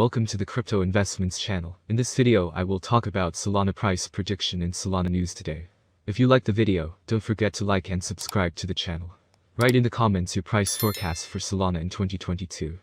Welcome to the Crypto Investments channel. In this video I will talk about Solana price prediction and Solana news today. If you like the video, don't forget to like and subscribe to the channel. Write in the comments your price forecast for Solana in 2022.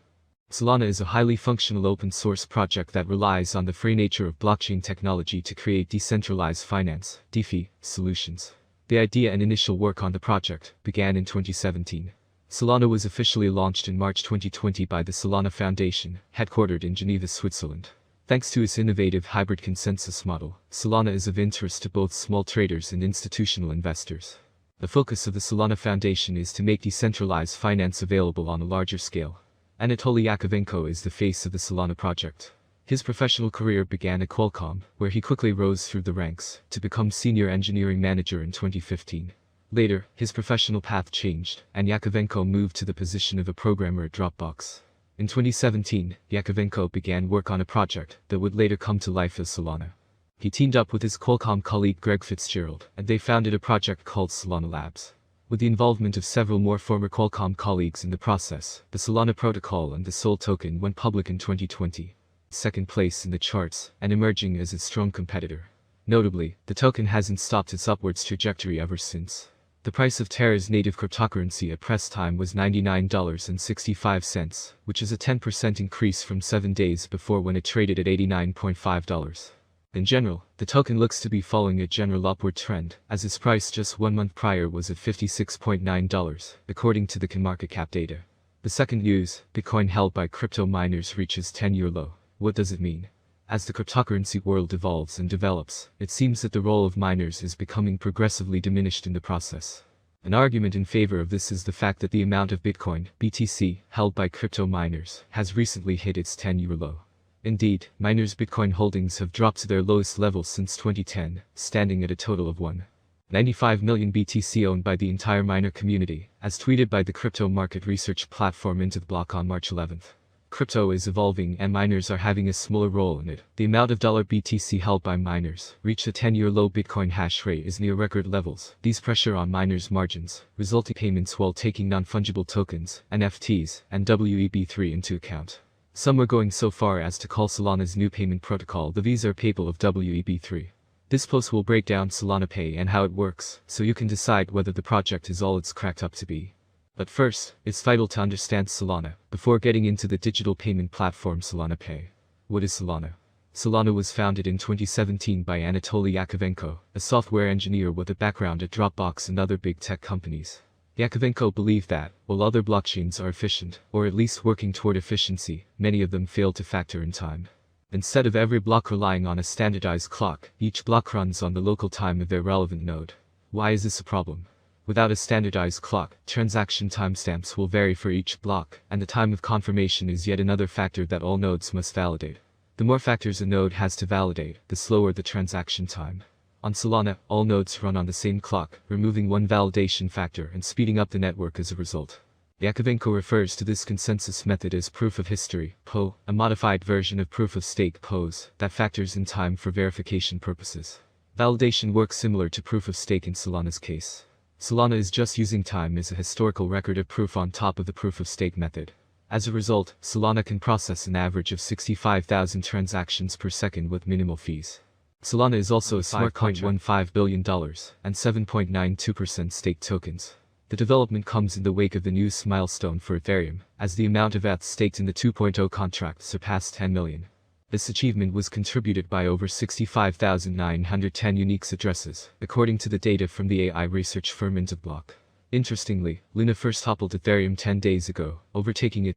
Solana is a highly functional open source project that relies on the free nature of blockchain technology to create decentralized finance (DeFi) solutions. The idea and initial work on the project began in 2017. Solana was officially launched in March 2020 by the Solana Foundation, headquartered in Geneva, Switzerland. Thanks to its innovative hybrid consensus model, Solana is of interest to both small traders and institutional investors. The focus of the Solana Foundation is to make decentralized finance available on a larger scale. Anatoly Yakovenko is the face of the Solana project. His professional career began at Qualcomm, where he quickly rose through the ranks to become senior engineering manager in 2015. Later, his professional path changed, and Yakovenko moved to the position of a programmer at Dropbox. In 2017, Yakovenko began work on a project that would later come to life as Solana. He teamed up with his Qualcomm colleague Greg Fitzgerald, and they founded a project called Solana Labs. With the involvement of several more former Qualcomm colleagues in the process, the Solana protocol and the SOL token went public in 2020. Second place in the charts, and emerging as its strong competitor. Notably, the token hasn't stopped its upwards trajectory ever since. The price of Terra's native cryptocurrency at press time was $99.65, which is a 10% increase from 7 days before when it traded at $89.5. In general, the token looks to be following a general upward trend, as its price just 1 month prior was at $56.9, according to the CoinMarketCap data. The second news, Bitcoin held by crypto miners reaches 10-year low. What does it mean? As the cryptocurrency world evolves and develops, it seems that the role of miners is becoming progressively diminished in the process. An argument in favor of this is the fact that the amount of Bitcoin, BTC, held by crypto miners has recently hit its 10-year low. Indeed, miners' Bitcoin holdings have dropped to their lowest level since 2010, standing at a total of 1.95 million BTC owned by the entire miner community, as tweeted by the crypto market research platform Into the Block on March 11th. Crypto is evolving and miners are having a smaller role in it. The amount of $BTC held by miners reached a 10-year low. Bitcoin hash rate is near record levels. These pressure on miners' margins, resulting payments while taking non-fungible tokens, NFTs, and WEB3 into account. Some are going so far as to call Solana's new payment protocol the Visa or PayPal of WEB3. This post will break down Solana Pay and how it works, so you can decide whether the project is all it's cracked up to be. But first, it's vital to understand Solana, before getting into the digital payment platform Solana Pay. What is Solana? Solana was founded in 2017 by Anatoly Yakovenko, a software engineer with a background at Dropbox and other big tech companies. Yakovenko believed that, while other blockchains are efficient, or at least working toward efficiency, many of them fail to factor in time. Instead of every block relying on a standardized clock, each block runs on the local time of their relevant node. Why is this a problem? Without a standardized clock, transaction timestamps will vary for each block, and the time of confirmation is yet another factor that all nodes must validate. The more factors a node has to validate, the slower the transaction time. On Solana, all nodes run on the same clock, removing one validation factor and speeding up the network as a result. Yakovenko refers to this consensus method as proof of history, POH, a modified version of proof of stake, POS, that factors in time for verification purposes. Validation works similar to proof of stake in Solana's case. Solana is just using time as a historical record of proof on top of the proof of stake method. As a result, Solana can process an average of 65,000 transactions per second with minimal fees. Solana is also a smart $5.15 billion and 7.92% staked tokens. The development comes in the wake of the new milestone for Ethereum, as the amount of ETH staked in the 2.0 contract surpassed 10 million. This achievement was contributed by over 65,910 unique addresses, according to the data from the AI research firm Into the Block. Interestingly, Luna first toppled Ethereum 10 days ago, overtaking it,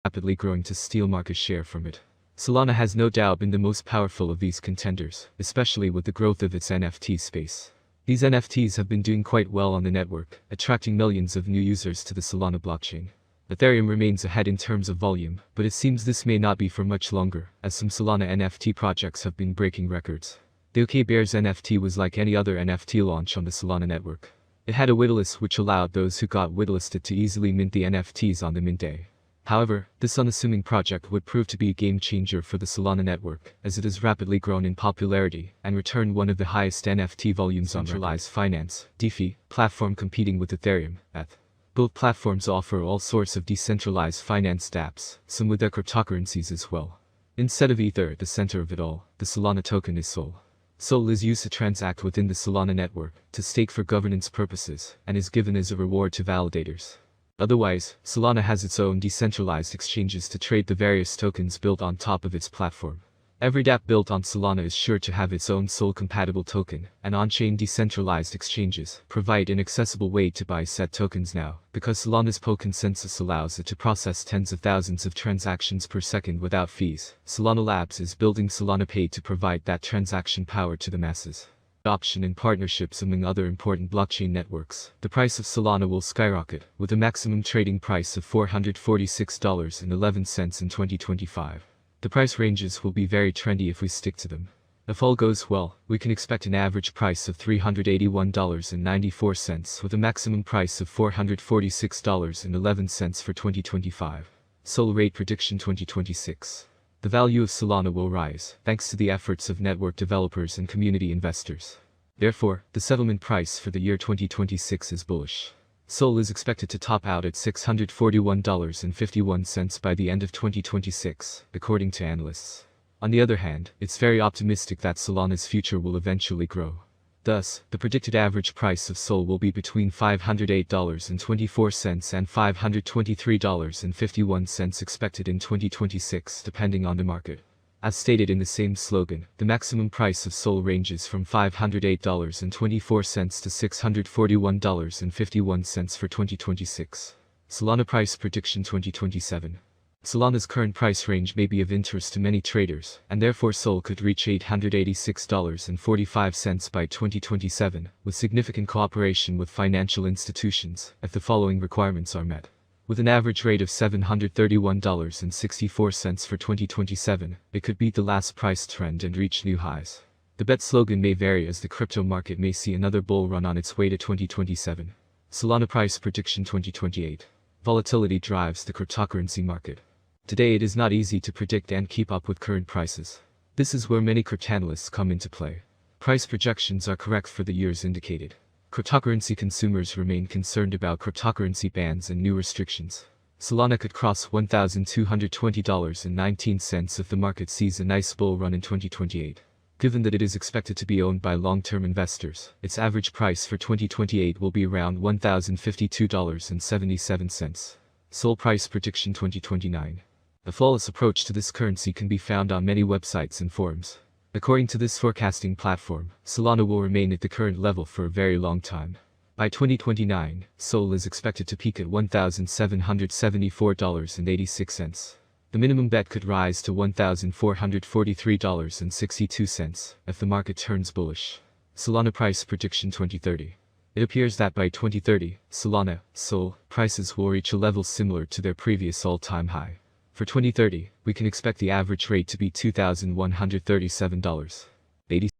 rapidly growing to steal market share from it. Solana has no doubt been the most powerful of these contenders, especially with the growth of its NFT space. These NFTs have been doing quite well on the network, attracting millions of new users to the Solana blockchain. Ethereum remains ahead in terms of volume, but it seems this may not be for much longer, as some Solana NFT projects have been breaking records. The OK Bears NFT was like any other NFT launch on the Solana network. It had a waitlist which allowed those who got waitlisted to easily mint the NFTs on the mint day. However, this unassuming project would prove to be a game changer for the Solana network, as it has rapidly grown in popularity and returned one of the highest NFT volumes on decentralized finance (DeFi) platform competing with Ethereum, ETH. Both platforms offer all sorts of decentralized finance dApps, some with their cryptocurrencies as well. Instead of Ether at the center of it all, the Solana token is Sol. Sol is used to transact within the Solana network, to stake for governance purposes, and is given as a reward to validators. Otherwise, Solana has its own decentralized exchanges to trade the various tokens built on top of its platform. Every dApp built on Solana is sure to have its own Sol-compatible token, and on-chain decentralized exchanges provide an accessible way to buy said tokens now, because Solana's PO consensus allows it to process tens of thousands of transactions per second without fees. Solana Labs is building Solana Pay to provide that transaction power to the masses. Adoption and partnerships among other important blockchain networks, the price of Solana will skyrocket, with a maximum trading price of $446.11 in 2025. The price ranges will be very trendy if we stick to them. If all goes well, we can expect an average price of $381.94 with a maximum price of $446.11 for 2025. Sol Rate Prediction 2026. The value of Solana will rise, thanks to the efforts of network developers and community investors. Therefore, the settlement price for the year 2026 is bullish. Sol is expected to top out at $641.51 by the end of 2026, according to analysts. On the other hand, it's very optimistic that Solana's future will eventually grow. Thus, the predicted average price of Sol will be between $508.24 and $523.51 expected in 2026 depending on the market. As stated in the same slogan, the maximum price of Sol ranges from $508.24 to $641.51 for 2026. Solana Price Prediction 2027. Solana's current price range may be of interest to many traders, and therefore Sol could reach $886.45 by 2027, with significant cooperation with financial institutions, if the following requirements are met. With an average rate of $731.64 for 2027, it could beat the last price trend and reach new highs. The bet slogan may vary as the crypto market may see another bull run on its way to 2027. Solana Price Prediction 2028. Volatility drives the cryptocurrency market. Today it is not easy to predict and keep up with current prices. This is where many cryptanalysts come into play. Price projections are correct for the years indicated. Cryptocurrency consumers remain concerned about cryptocurrency bans and new restrictions. Solana could cross $1,220.19 if the market sees a nice bull run in 2028. Given that it is expected to be owned by long-term investors, its average price for 2028 will be around $1,052.77. Sol Price Prediction 2029. A flawless approach to this currency can be found on many websites and forums. According to this forecasting platform, Solana will remain at the current level for a very long time. By 2029, Sol is expected to peak at $1,774.86. The minimum bet could rise to $1,443.62 if the market turns bullish. Solana Price Prediction 2030. It appears that by 2030, Solana, Sol, prices will reach a level similar to their previous all-time high. For 2030, we can expect the average rate to be $2,137.80.